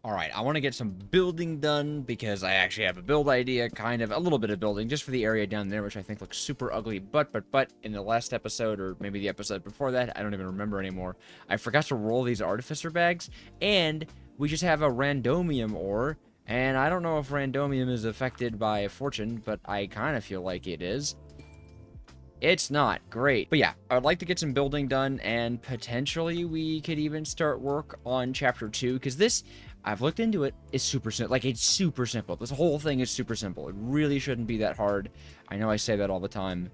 All right, I want to get some building done because I actually have a build idea, kind of a little bit of building just for the area down there, which I think looks super ugly. But in the last episode, or maybe the episode before that, I don't even remember anymore, I forgot to roll these artificer bags, and we just have a randomium ore, and I don't know if randomium is affected by fortune, but I kind of feel like it is. It's not great. But yeah, I would like to get some building done, and potentially we could even start work on chapter 2, because this, I've looked into it, is super simple. Like, it's super simple. This whole thing is super simple. It really shouldn't be that hard. I know I say that all the time,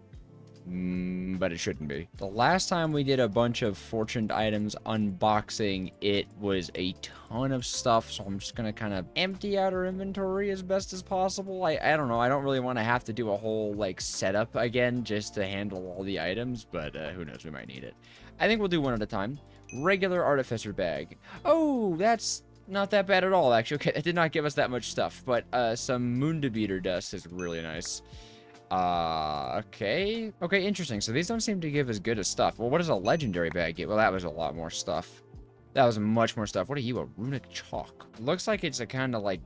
but it shouldn't be. The last time we did a bunch of fortuned items unboxing, it was a ton of stuff, so I'm just gonna kind of empty out our inventory as best as possible. I don't know, I don't really want to have to do a whole, like, setup again just to handle all the items, but who knows, we might need it. I think we'll do one at a time. Regular artificer bag. Oh, that's not that bad at all, actually. Okay, it did not give us that much stuff, but some Moondebeater dust is really nice. Okay. Okay, interesting. So these don't seem to give as good as stuff. Well, what does a legendary bag get? Well, that was a lot more stuff. That was much more stuff. What are you, a runic chalk? Looks like it's a kind of, like,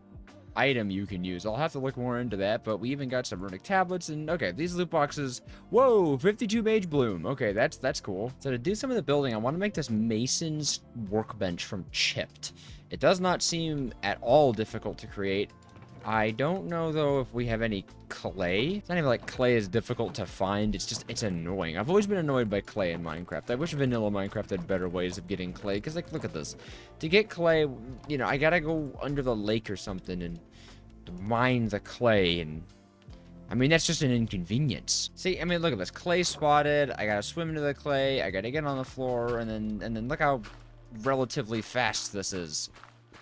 item you can use. I'll have to look more into that, but we even got some runic tablets, and, okay, these loot boxes. Whoa, 52 mage bloom. Okay, that's cool. So to do some of the building, I want to make this mason's workbench from chipped. It does not seem at all difficult to create. I don't know, though, if we have any clay. It's not even like clay is difficult to find. It's just, it's annoying. I've always been annoyed by clay in Minecraft. I wish vanilla Minecraft had better ways of getting clay. Because, like, look at this. To get clay, you know, I gotta go under the lake or something and mine the clay. And, I mean, that's just an inconvenience. See, I mean, look at this. Clay spotted. I gotta swim into the clay. I gotta get on the floor. And then look how relatively fast this is.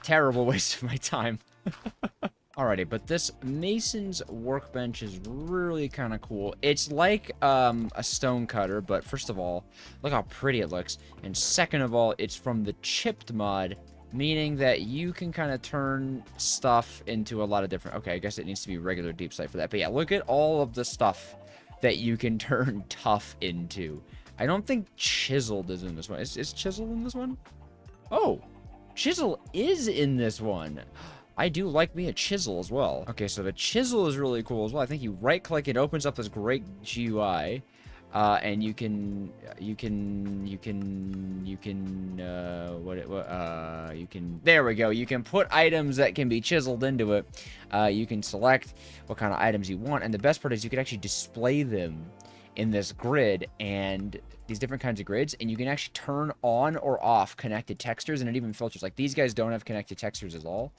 Terrible waste of my time. Alrighty, but this mason's workbench is really kind of cool. It's like a stone cutter, but first of all, look how pretty it looks. And second of all, it's from the chipped mod, meaning that you can kind of turn stuff into a lot of different... Okay, I guess it needs to be regular deep slate for that. But yeah, look at all of the stuff that you can turn tough into. I don't think chiseled is in this one. Is chiseled in this one? Oh, chisel is in this one. I do like me a chisel as well. Okay, so the chisel is really cool as well. I think you right-click, it opens up this great GUI, and you can, there we go. You can put items that can be chiseled into it. You can select what kind of items you want, and the best part is you can actually display them in this grid, and these different kinds of grids, and you can actually turn on or off connected textures, and it even filters. Like, these guys don't have connected textures at all.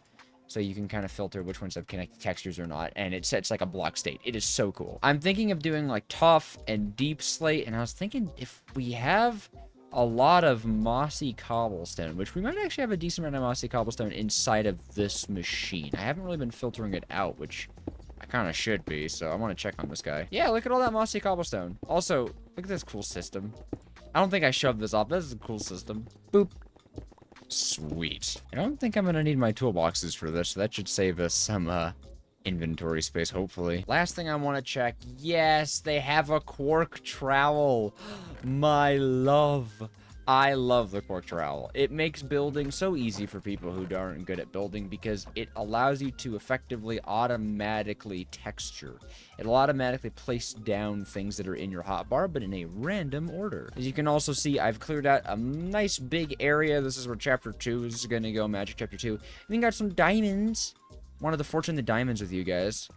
So you can kind of filter which ones have connected textures or not, and it sets like a block state. It is so cool. I'm thinking of doing like tough and deep slate, and I was thinking if we have a lot of mossy cobblestone, which we might actually have a decent amount of mossy cobblestone inside of this machine. I haven't really been filtering it out, which I kind of should be, so I want to check on this guy. Yeah, look at all that mossy cobblestone. Also, look at this cool system. I don't think I shoved this off. This is a cool system. Boop. Sweet. I don't think I'm gonna need my toolboxes for this, so that should save us some inventory space, hopefully. Last thing I want to check. Yes, they have a quark trowel. My love. I love the quark trowel. It makes building so easy for people who aren't good at building because it allows you to effectively automatically texture. It'll automatically place down things that are in your hotbar, but in a random order. As you can also see, I've cleared out a nice big area. This is where chapter 2 is going to go, magic chapter 2. Then got some diamonds. Wanted to fortune the diamonds with you guys.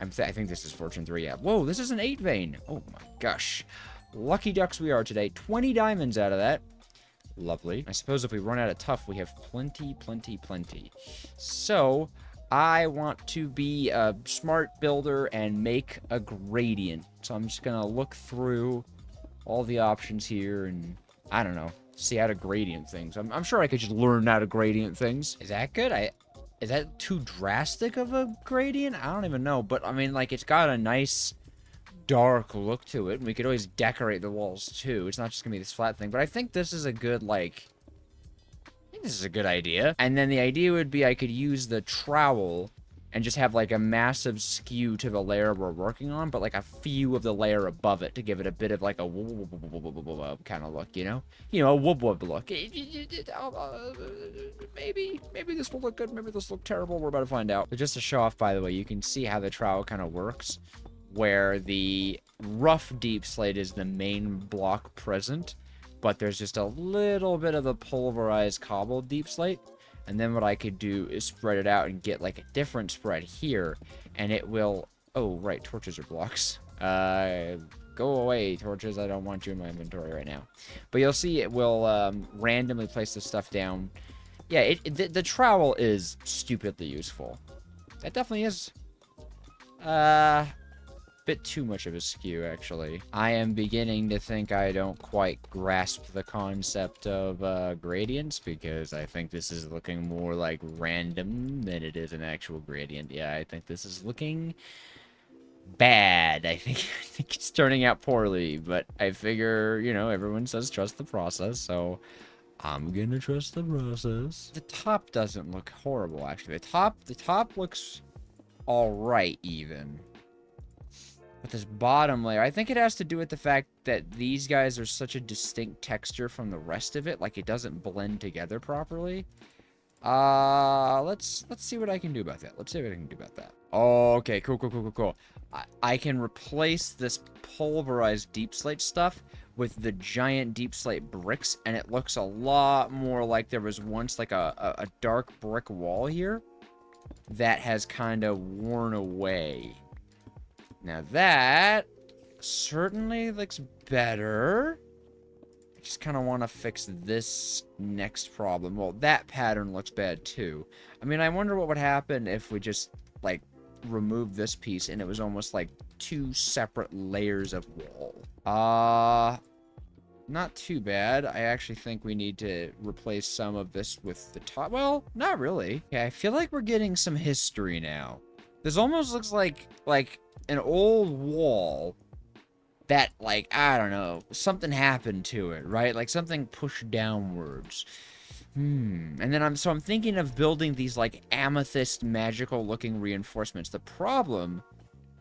I think this is fortune 3, yeah. Whoa, this is an 8 vein. Oh my gosh. Lucky ducks we are today. 20 diamonds out of that. Lovely. I suppose if we run out of tough, we have plenty. So, I want to be a smart builder and make a gradient. So I'm just gonna look through all the options here and, I don't know, see how to gradient things. I'm sure I could just learn how to gradient things. Is that good? Is that too drastic of a gradient? I don't even know, but I mean, like, it's got a nice dark look to it, and we could always decorate the walls too. It's not just gonna be this flat thing, but I think this is a good, like, I think this is a good idea. And then the idea would be I could use the trowel and just have like a massive skew to the layer we're working on, but like a few of the layer above it to give it a bit of like a kind of look, you know? You know, a wub look. Maybe this will look good, maybe this will look terrible, we're about to find out. But just to show off, by the way, you can see how the trowel kind of works, where the rough deep slate is the main block present, but there's just a little bit of the pulverized cobbled deep slate. And then what I could do is spread it out and get like a different spread here, and it will... Oh, right, torches are blocks. Go away, torches. I don't want you in my inventory right now. But you'll see it will randomly place this stuff down. Yeah, the trowel is stupidly useful. That definitely is bit too much of a skew, actually. I am beginning to think I don't quite grasp the concept of gradients, because I think this is looking more like random than it is an actual gradient. Yeah, I think this is looking bad. I think it's turning out poorly, but I figure, you know, everyone says trust the process, so I'm gonna trust the process. The top doesn't look horrible, actually. The top looks alright, even. But this bottom layer, I think it has to do with the fact that these guys are such a distinct texture from the rest of it. Like, it doesn't blend together properly. Let's see what I can do about that. Let's see what I can do about that. Oh, okay, cool. I can replace this pulverized deep slate stuff with the giant deep slate bricks, and it looks a lot more like there was once like a dark brick wall here that has kind of worn away. Now that certainly looks better. I just kind of want to fix this next problem. Well, that pattern looks bad too. I mean, I wonder what would happen if we just, like, removed this piece and it was almost like two separate layers of wall. Not too bad. I actually think we need to replace some of this with the top. Well, not really. Okay, I feel like we're getting some history now. This almost looks like an old wall that, like, I don't know, something happened to it, right? Like something pushed downwards. And then I'm thinking of building these like amethyst magical looking reinforcements. The problem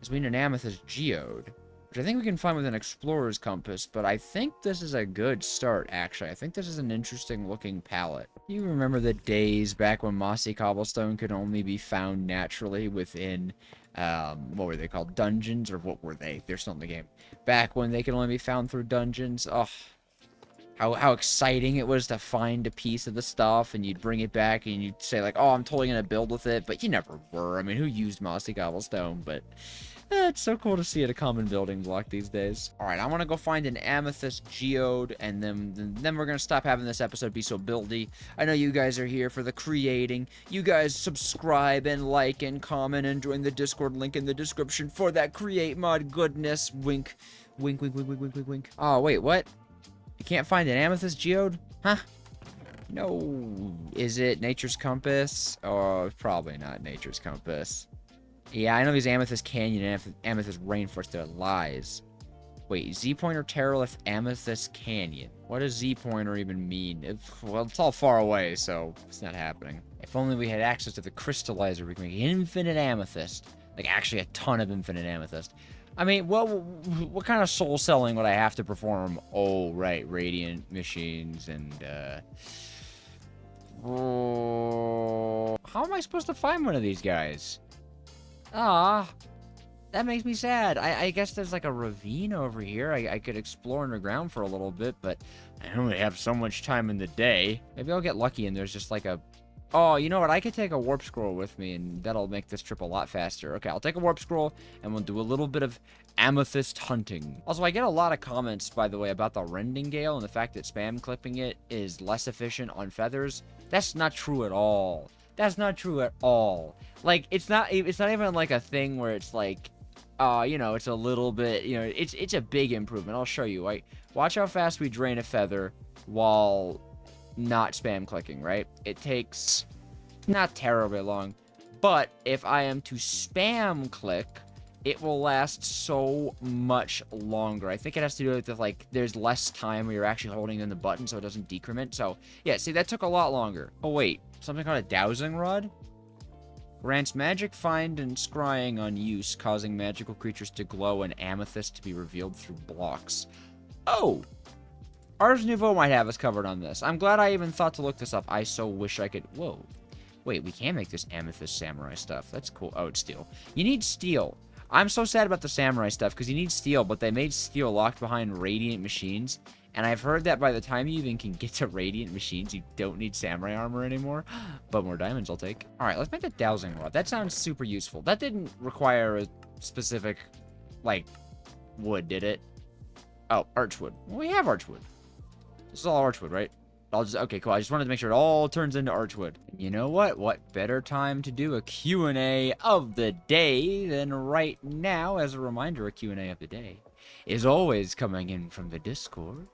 is we need an amethyst geode, which I think we can find with an explorer's compass, but I think this is a good start, actually. I think this is an interesting looking palette. You remember the days back when mossy cobblestone could only be found naturally within, what were they called? Dungeons? Or what were they? They're still in the game. Back when they could only be found through dungeons. Oh, how exciting it was to find a piece of the stuff, and you'd bring it back, and you'd say, like, oh, I'm totally gonna build with it, but you never were. I mean, who used mossy cobblestone? But it's so cool to see it a common building block these days. Alright, I want to go find an amethyst geode, and then we're gonna stop having this episode be so buildy. I know you guys are here for the creating. You guys subscribe and like and comment and join the Discord link in the description for that create mod goodness. Wink. Wink, wink, wink, wink, wink, wink, wink. Oh, wait, what? You can't find an amethyst geode? Huh? No. Is it Nature's Compass? Oh, probably not Nature's Compass. Yeah, I know there's Amethyst Canyon and Amethyst Rainforest. There lies. Wait, Z-Pointer Terralith Amethyst Canyon. What does Z-Pointer even mean? Well, it's all far away, so it's not happening. If only we had access to the crystallizer, we could make infinite amethyst. Like, actually a ton of infinite amethyst. I mean, well, what kind of soul selling would I have to perform? Oh, right, radiant machines and, oh, how am I supposed to find one of these guys? Ah, that makes me sad. I guess there's like a ravine over here. I could explore underground for a little bit, but I only have so much time in the day. Maybe I'll get lucky and there's just like a... Oh, you know what? I could take a warp scroll with me, and that'll make this trip a lot faster. Okay, I'll take a warp scroll, and we'll do a little bit of amethyst hunting. Also, I get a lot of comments, by the way, about the rending gale and the fact that spam clipping it is less efficient on feathers. That's not true at all. That's not true at all. Like, it's not even like a thing where it's like, you know, it's a little bit, you know, it's a big improvement. I'll show you. Like, watch how fast we drain a feather while not spam clicking, right? It takes not terribly long, but if I am to spam click, it will last so much longer. I think it has to do with, like, there's less time where you're actually holding in the button so it doesn't decrement. So, yeah, see, that took a lot longer. Oh, wait, something called a dowsing rod? Grants magic find and scrying on use, causing magical creatures to glow and amethyst to be revealed through blocks. Oh! Ars Nouveau might have us covered on this. I'm glad I even thought to look this up. I so wish I could... Whoa. Wait, we can make this amethyst samurai stuff. That's cool. Oh, it's steel. You need steel. I'm so sad about the samurai stuff, because you need steel, but they made steel locked behind radiant machines. And I've heard that by the time you even can get to radiant machines, you don't need samurai armor anymore. But more diamonds I'll take. Alright, let's make a dowsing rod. That sounds super useful. That didn't require a specific, like, wood, did it? Oh, archwood. Well, we have archwood. This is all archwood, right? Okay, cool. I just wanted to make sure it all turns into archwood. You know what? What better time to do a Q&A of the day than right now? As a reminder, a Q&A of the day is always coming in from the Discord.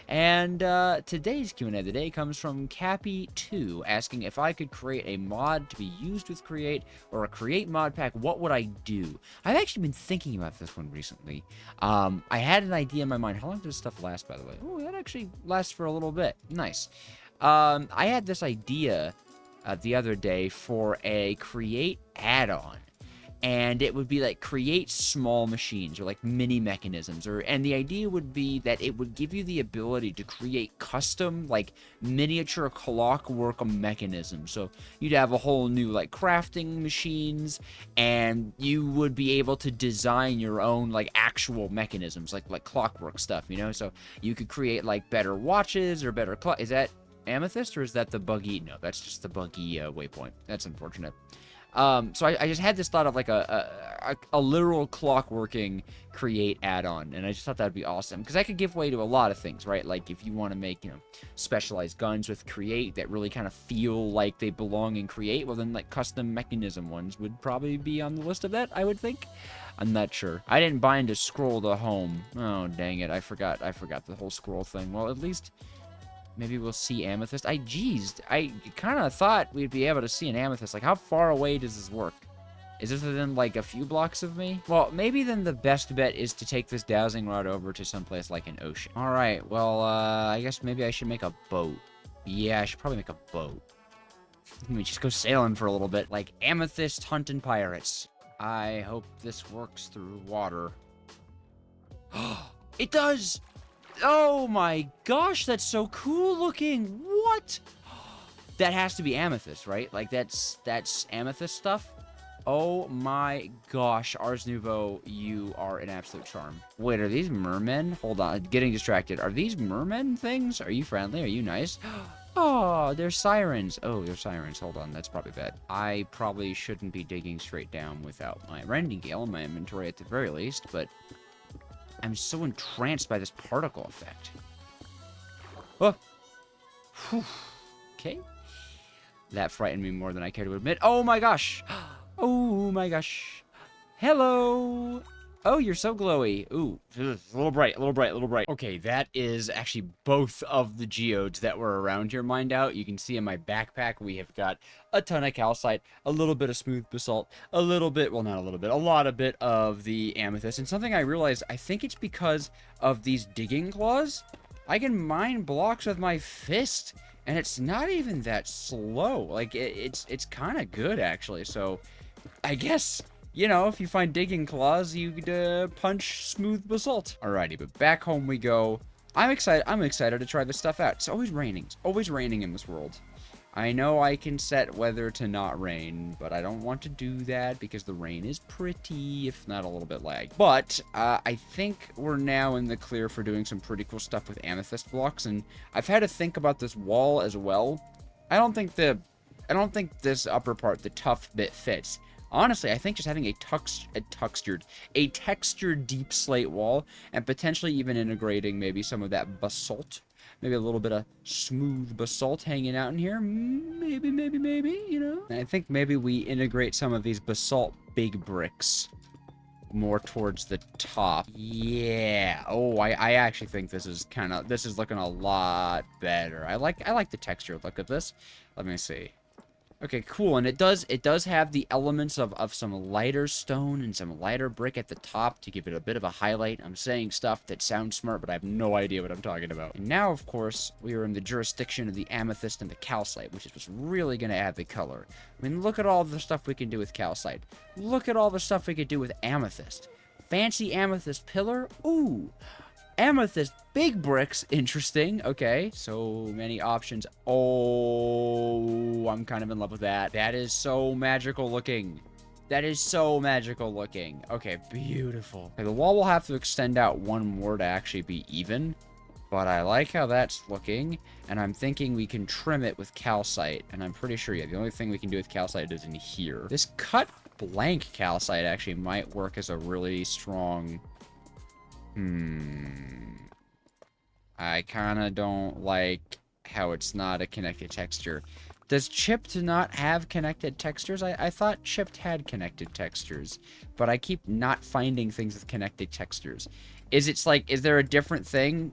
And today's Q&A of the day comes from Cappy2, asking if I could create a mod to be used with Create, or a Create mod pack, what would I do? I've actually been thinking about this one recently. I had an idea in my mind. How long does this stuff last, by the way? Oh, that actually lasts for a little bit. Nice. I had this idea the other day for a Create add-on. And it would be like create small machines or like mini mechanisms, and the idea would be that it would give you the ability to create custom like miniature clockwork mechanisms. So you'd have a whole new like crafting machines, and you would be able to design your own like actual mechanisms, like clockwork stuff, you know. So you could create like better watches or better clock. Is that amethyst or is that the buggy? No, that's just the buggy waypoint. That's unfortunate. So I just had this thought of like a literal clockworking create add-on, and I just thought that'd be awesome, because I could give way to a lot of things, right? Like if you want to make, you know, specialized guns with create that really kind of feel like they belong in create, well then like custom mechanism ones would probably be on the list of that, I would think. I'm not sure. I didn't bind a scroll to home. Oh, dang it. I forgot the whole scroll thing. Well, at least... maybe we'll see amethyst. I kind of thought we'd be able to see an amethyst. Like, how far away does this work? Is this within, like, a few blocks of me? Well, maybe then the best bet is to take this dowsing rod over to someplace like an ocean. Alright, well, I guess maybe I should make a boat. Yeah, I should probably make a boat. Let me just go sailing for a little bit. Like, amethyst hunting pirates. I hope this works through water. It does! Oh my gosh, that's so cool looking. What? That has to be amethyst, right? Like that's amethyst stuff. Oh my gosh, Ars Nouveau, you are an absolute charm. Wait, are these mermen? Hold on, getting distracted. Are these mermen things? Are you friendly? Are you nice? Oh, they're sirens. Oh, they're sirens. Hold on, that's probably bad. I probably shouldn't be digging straight down without my rending gale in my inventory at the very least, but I'm so entranced by this particle effect. Oh. Whew. Okay. That frightened me more than I care to admit. Oh my gosh. Oh my gosh. Hello. Oh, you're so glowy. Ooh, a little bright, a little bright, a little bright. Okay, that is actually both of the geodes that were around here mined out. You can see in my backpack, we have got a ton of calcite, a little bit of smooth basalt, a little bit, well, not a little bit, a lot of bit of the amethyst. And something I realized, I think it's because of these digging claws. I can mine blocks with my fist, and it's not even that slow. Like, it's kind of good, actually. So, I guess... you know, if you find digging claws, you could punch smooth basalt. Alrighty, but back home we go. I'm excited to try this stuff out. It's always raining. It's always raining in this world. I know I can set weather to not rain, but I don't want to do that because the rain is pretty, if not a little bit lag. But I think we're now in the clear for doing some pretty cool stuff with amethyst blocks, and I've had to think about this wall as well. I don't think this upper part, the tough bit, fits. Honestly, I think just having a textured deep slate wall, and potentially even integrating maybe some of that basalt, maybe a little bit of smooth basalt hanging out in here, maybe, you know? And I think maybe we integrate some of these basalt big bricks more towards the top. Yeah. Oh, I actually think this is looking a lot better. I like the texture look of this. Let me see. Okay, cool. And it does have the elements of some lighter stone and some lighter brick at the top to give it a bit of a highlight. I'm saying stuff that sounds smart, but I have no idea what I'm talking about. And now, of course, we are in the jurisdiction of the amethyst and the calcite, which is what's really going to add the color. I mean, look at all the stuff we can do with calcite. Look at all the stuff we could do with amethyst. Fancy amethyst pillar. Ooh. Amethyst big bricks, interesting. Okay, so many options. Oh, I'm kind of in love with that. That is so magical looking. That is so magical looking. Okay, beautiful. Okay, the wall will have to extend out one more to actually be even, but I like how that's looking, and I'm thinking we can trim it with calcite, and I'm pretty sure, yeah, the only thing we can do with calcite is in here. This cut blank calcite actually might work as a really strong... I kind of don't like how it's not a connected texture. Does chipped not have connected textures? I thought chipped had connected textures, but I keep not finding things with connected textures. Is there a different thing?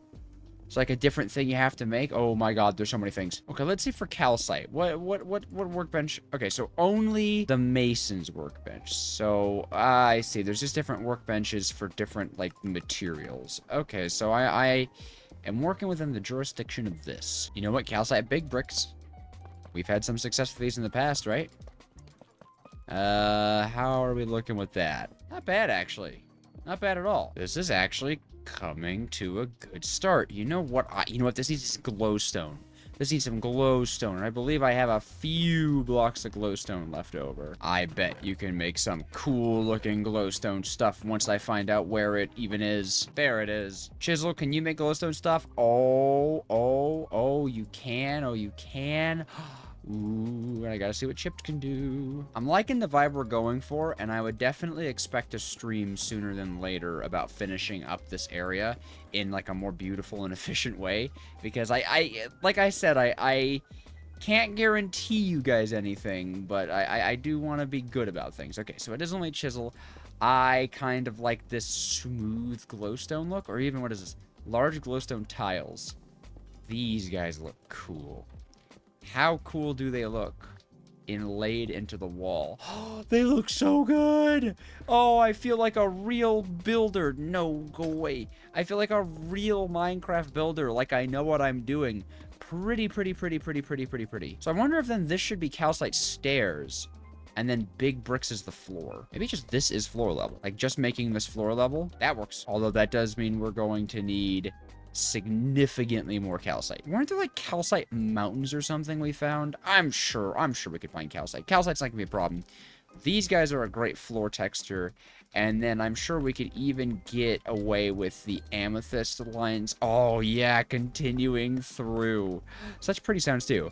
It's like a different thing you have to make? Oh my god, there's so many things. Okay, let's see for calcite. What workbench? Okay, so only the mason's workbench. So, I see. There's just different workbenches for different, like, materials. Okay, so I am working within the jurisdiction of this. You know what? Calcite big bricks. We've had some success with these in the past, right? How are we looking with that? Not bad, actually. Not bad at all. This is actually coming to a good start. You know what? This needs glowstone. This needs some glowstone. And I believe I have a few blocks of glowstone left over. I bet you can make some cool looking glowstone stuff once I find out where it even is. There it is. Chisel, can you make glowstone stuff? Oh, you can. Oh, you can. Ooh, I gotta see what chipped can do. I'm liking the vibe we're going for, and I would definitely expect a stream sooner than later about finishing up this area in like a more beautiful and efficient way. Because like I said, I can't guarantee you guys anything, but I do want to be good about things. Okay, so it is only chisel. I kind of like this smooth glowstone look, or even what is this? Large glowstone tiles. These guys look cool. How cool do they look inlaid into the wall? They look so good. Oh, I feel like a real builder. No, go away. I feel like a real Minecraft builder. Like I know what I'm doing. Pretty. So I wonder if then this should be calcite stairs and then big bricks is the floor. Maybe just this is floor level. Like just making this floor level. That works. Although that does mean we're going to need significantly more calcite. Weren't there like calcite mountains or something we found? I'm sure we could find calcite. Calcite's not gonna be a problem. These guys are a great floor texture, and then I'm sure we could even get away with the amethyst lines. Oh yeah, continuing through. Such pretty sounds too.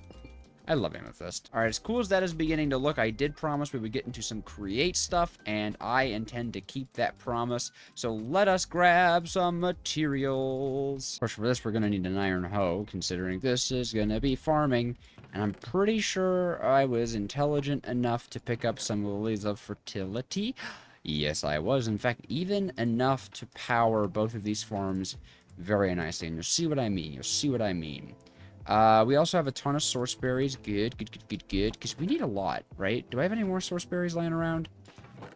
I love amethyst. All right, as cool as that is beginning to look, I did promise we would get into some create stuff, and I intend to keep that promise. So let us grab some materials. Of course, for this, we're going to need an iron hoe, considering this is going to be farming. And I'm pretty sure I was intelligent enough to pick up some lilies of fertility. Yes, I was. In fact, even enough to power both of these farms very nicely. And you'll see what I mean. You'll see what I mean. We also have a ton of source berries. Good. Because we need a lot, right? Do I have any more source berries laying around?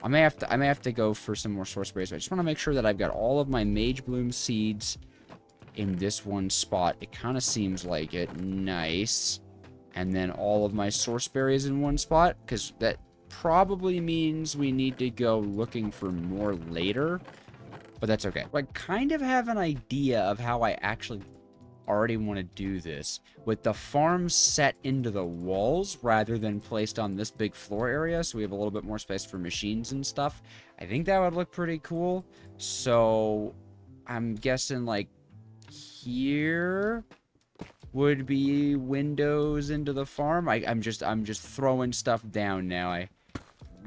I may have to go for some more source berries. But I just want to make sure that I've got all of my mage bloom seeds in this one spot. It kind of seems like it. Nice. And then all of my source berries in one spot, because that probably means we need to go looking for more later. But that's okay. I kind of have an idea of how I actually already want to do this, with the farm set into the walls rather than placed on this big floor area, so we have a little bit more space for machines and stuff. I think that would look pretty cool. So I'm guessing like here would be windows into the farm. I'm just throwing stuff down now.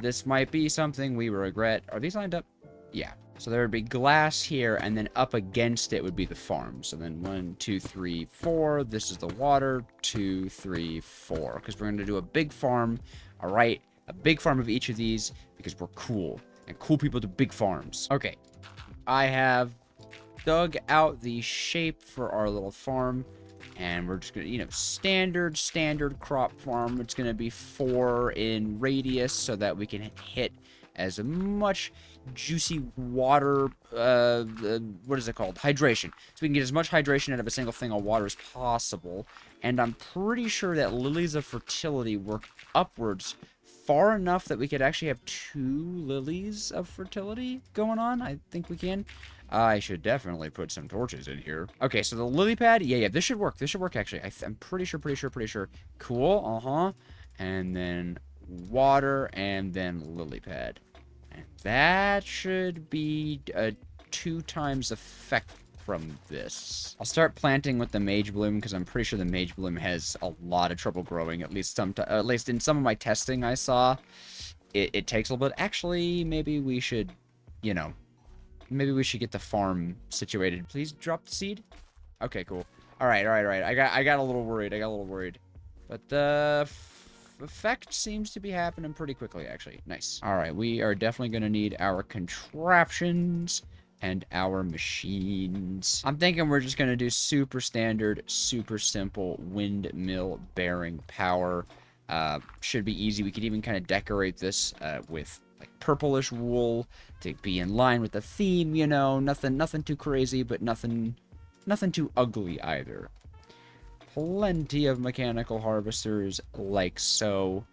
This might be something we regret. Are these lined up? Yeah. So there would be glass here, and then up against it would be the farm. So then 1, 2, 3, 4. This is the water. 2, 3, 4. Because we're going to do a big farm. All right. A big farm of each of these because we're cool. And cool people do big farms. Okay. I have dug out the shape for our little farm. And we're just gonna, you know, standard crop farm. It's gonna be 4 in radius so that we can hit as much juicy water, what is it called? Hydration. So we can get as much hydration out of a single thing of water as possible. And I'm pretty sure that lilies of fertility work upwards far enough that we could actually have 2 lilies of fertility going on. I think we can. I should definitely put some torches in here. Okay, so the lily pad, yeah, this should work. This should work, actually. I'm pretty sure. Cool, And then water, and then lily pad. And that should be a 2 times effect from this. I'll start planting with the mage bloom, because I'm pretty sure the mage bloom has a lot of trouble growing, at least in some of my testing I saw. It takes a little bit. Actually, maybe we should, you know, maybe we should get the farm situated. Please drop the seed. Okay, cool. All right. I got a little worried. But the effect seems to be happening pretty quickly, actually. Nice. All right, we are definitely going to need our contraptions and our machines. I'm thinking we're just going to do super standard, super simple windmill bearing power. Should be easy. We could even kind of decorate this with like purplish wool to be in line with the theme, you know. Nothing too crazy, but nothing too ugly either. Plenty of mechanical harvesters like so.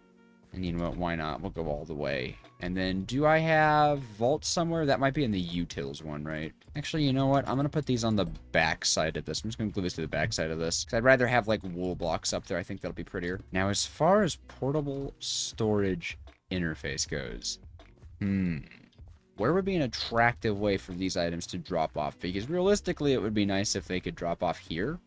And you know what, why not? We'll go all the way. And then, do I have vaults somewhere? That might be in the utils one, right? Actually, you know what? I'm going to put these on the back side of this. I'm just going to glue this to the back side of this. Because I'd rather have, like, wool blocks up there. I think that'll be prettier. Now, as far as portable storage interface goes, where would be an attractive way for these items to drop off? Because realistically, it would be nice if they could drop off here.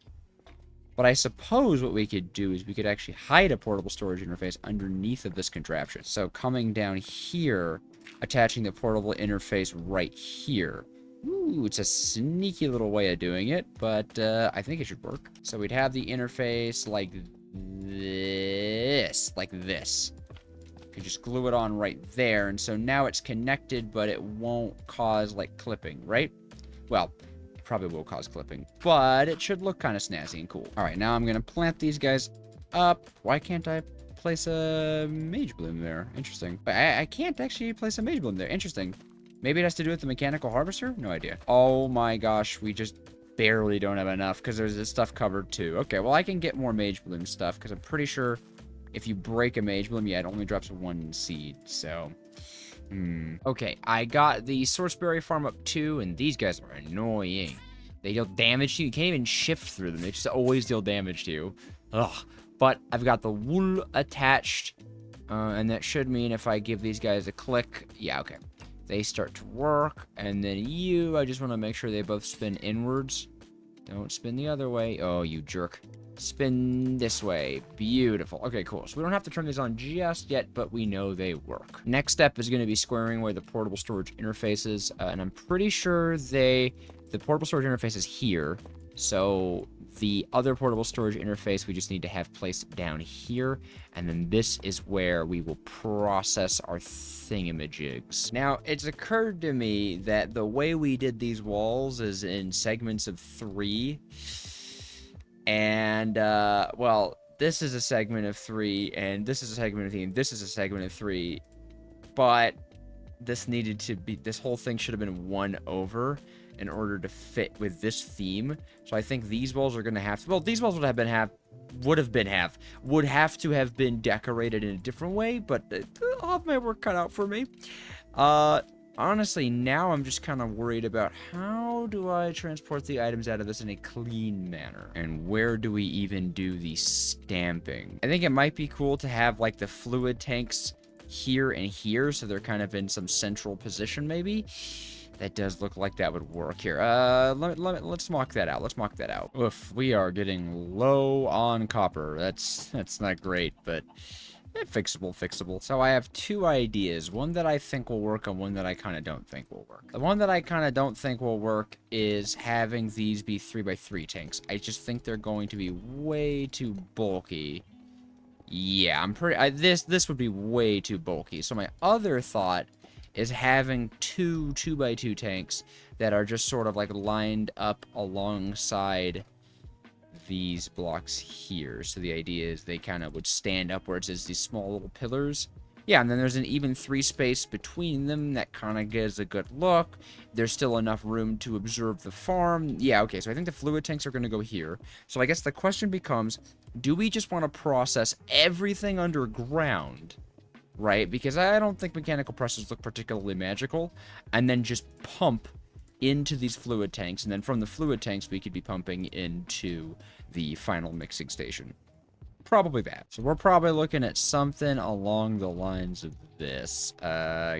But I suppose what we could do is we could actually hide a portable storage interface underneath of this contraption. So coming down here, attaching the portable interface right here. Ooh, it's a sneaky little way of doing it, but I think it should work. So we'd have the interface like this. You just glue it on right there, and so now it's connected, but it won't cause, like, clipping, right? Well, probably will cause clipping, but it should look kind of snazzy and cool. All right, now I'm gonna plant these guys up. Why can't I place a mage bloom there? Interesting. I can't actually place a mage bloom there. Interesting. Maybe it has to do with the mechanical harvester? No idea. Oh my gosh, we just barely don't have enough because there's this stuff covered too. Okay, well, I can get more mage bloom stuff because I'm pretty sure if you break a mage bloom, yeah, it only drops 1 seed, so okay, I got the sourceberry farm up too, and these guys are annoying. They deal damage to you. You can't even shift through them. They just always deal damage to you. Ugh. But I've got the wool attached, and that should mean if I give these guys a click, yeah, okay. They start to work, and then I just want to make sure they both spin inwards. Don't spin the other way. Oh, you jerk. Spin this way. Beautiful. Okay, cool. So we don't have to turn these on just yet, but we know they work. Next step is going to be squaring away the portable storage interfaces, and I'm pretty sure the portable storage interface is here. So the other portable storage interface we just need to have placed down here, and then this is where we will process our thingamajigs. Now, it's occurred to me that the way we did these walls is in segments of 3. And, well, this is a segment of 3, and this is a segment of 3, and this is a segment of 3. But this needed to be, this whole thing should have been 1 over in order to fit with this theme. So I think these walls are going to have to, well, these walls would have to have been decorated in a different way, but I'll have my work cut out for me. Honestly, now I'm just kind of worried about how do I transport the items out of this in a clean manner? And where do we even do the stamping? I think it might be cool to have, like, the fluid tanks here and here, so they're kind of in some central position, maybe. That does look like that would work here. Let's mock that out. Oof, we are getting low on copper. That's not great, but fixable. So I have 2 ideas. One that I think will work and one that I kind of don't think will work. The one that I kind of don't think will work is having these be 3x3 tanks. I just think they're going to be way too bulky. Yeah, this would be way too bulky. So my other thought is having 2 2x2 tanks that are just sort of like lined up alongside these blocks here. So the idea is they kind of would stand upwards as these small little pillars. Yeah, and then there's an even 3 space between them that kind of gives a good look. There's still enough room to observe the farm. Yeah, okay, so I think the fluid tanks are going to go here. So I guess the question becomes, do we just want to process everything underground, right? Because I don't think mechanical presses look particularly magical. And then just pump into these fluid tanks. And then from the fluid tanks, we could be pumping into the final mixing station. Probably that. So we're probably looking at something along the lines of this.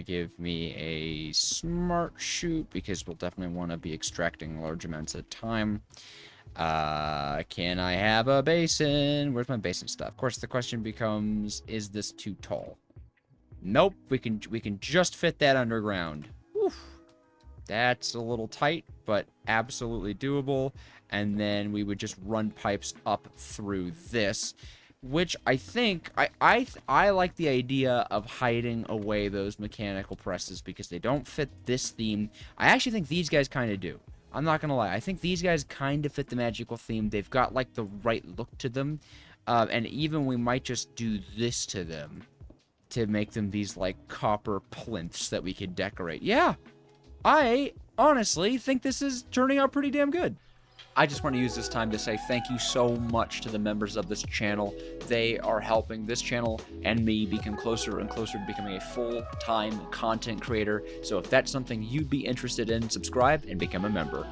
Give me a smart shoot, because we'll definitely want to be extracting large amounts of time. Can I have a basin? Where's my basin stuff? Of course, the question becomes, is this too tall? Nope, we can just fit that underground. Oof. That's a little tight, but absolutely doable. And then we would just run pipes up through this, which I think I like the idea of hiding away those mechanical presses because they don't fit this theme. I actually think these guys kind of do. I'm not gonna lie. I think these guys kind of fit the magical theme. They've got like the right look to them, and even we might just do this to them to make them these like copper plinths that we could decorate. Yeah, I honestly think this is turning out pretty damn good. I just want to use this time to say thank you so much to the members of this channel. They are helping this channel and me become closer and closer to becoming a full-time content creator. So if that's something you'd be interested in, subscribe and become a member.